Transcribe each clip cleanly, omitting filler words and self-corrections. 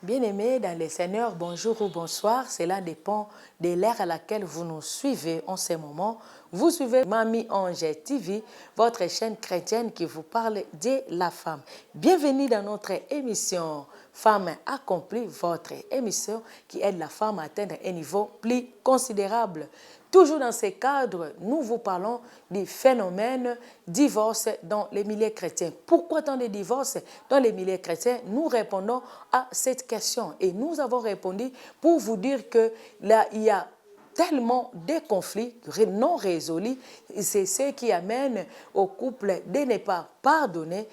Bien-aimés dans les Seigneurs, bonjour ou bonsoir, cela dépend de l'ère à laquelle vous nous suivez en ce moment. Vous suivez Mamie Ange TV, votre chaîne chrétienne qui vous parle de la femme. Bienvenue dans notre émission Femme accomplie, votre émission qui aide la femme à atteindre un niveau plus considérable. Toujours dans ces cadres, nous vous parlons du phénomène divorce dans les milieux chrétiens. Pourquoi tant de divorces dans les milieux chrétiens? Nous répondons à cette question et nous avons répondu pour vous dire que là, il y a tellement de conflits non résolus, c'est ce qui amène au couple de ne pas pardonner,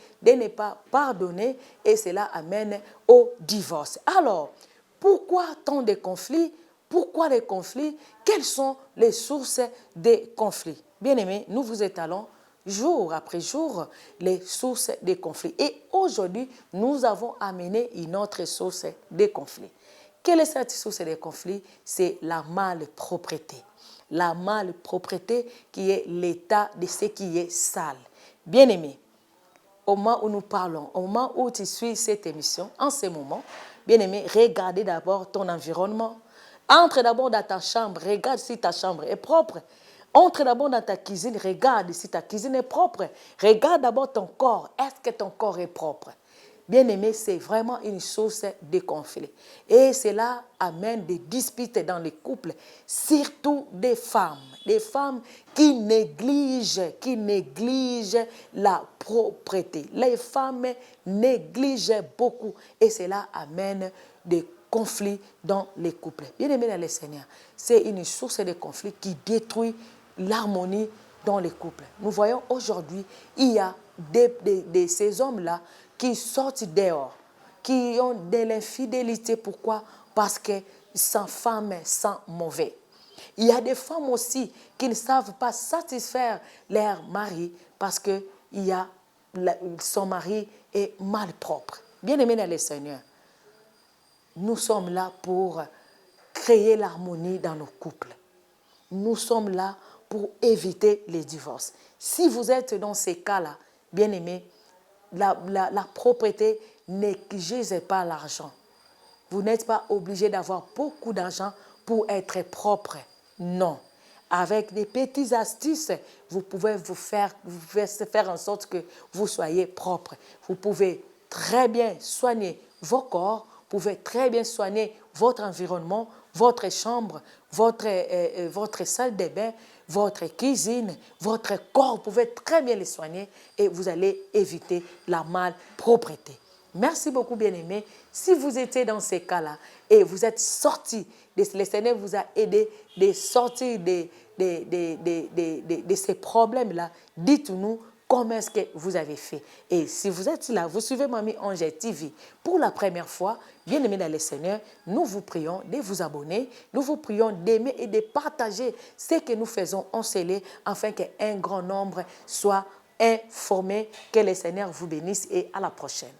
et cela amène au divorce. Alors, pourquoi tant de conflits? Pourquoi les conflits? Quelles sont les sources des conflits? Bien-aimés, nous vous étalons jour après jour les sources des conflits. Et aujourd'hui, nous avons amené une autre source des conflits. Quelle est cette source des conflits? C'est la malpropreté. La malpropreté qui est l'état de ce qui est sale. Bien-aimés, au moment où nous parlons, au moment où tu suis cette émission, en ce moment, bien-aimé, regardez d'abord ton environnement. Entre d'abord dans ta chambre, regarde si ta chambre est propre. Entre d'abord dans ta cuisine, regarde si ta cuisine est propre. Regarde d'abord ton corps. Est-ce que ton corps est propre? Bien-aimé, c'est vraiment une source de conflit. Et cela amène des disputes dans les couples, surtout des femmes qui négligent la propreté. Les femmes négligent beaucoup et cela amène des conflits dans les couples. Bien-aimé dans le Seigneur, c'est une source de conflit qui détruit l'harmonie dans les couples. Nous voyons aujourd'hui, il y a ces hommes-là qui sortent dehors, qui ont de l'infidélité. Pourquoi? Parce que sans femme, sans mauvais. Il y a des femmes aussi qui ne savent pas satisfaire leur mari parce que son mari est malpropre. Bien-aimé dans le Seigneur, nous sommes là pour créer l'harmonie dans nos couples. Nous sommes là pour éviter les divorces. Si vous êtes dans ces cas-là, bien-aimés, la propreté n'exige pas l'argent. Vous n'êtes pas obligé d'avoir beaucoup d'argent pour être propre. Non. Avec des petites astuces, vous pouvez faire en sorte que vous soyez propre. Vous pouvez très bien soigner vos corps, vous pouvez très bien soigner votre environnement, votre chambre, votre salle de bain, votre cuisine, votre corps, vous pouvez très bien les soigner et vous allez éviter la malpropreté. Merci beaucoup, bien-aimés. Si vous étiez dans ces cas-là et vous êtes sortis, le Seigneur vous a aidé de sortir de ces problèmes-là, dites-nous comment est-ce que vous avez fait. Et si vous êtes là, vous suivez Mamie Ange TV pour la première fois, bien-aimés dans le Seigneur, nous vous prions de vous abonner, nous vous prions d'aimer et de partager ce que nous faisons en scellé afin qu'un grand nombre soit informé. Que le Seigneur vous bénisse et à la prochaine.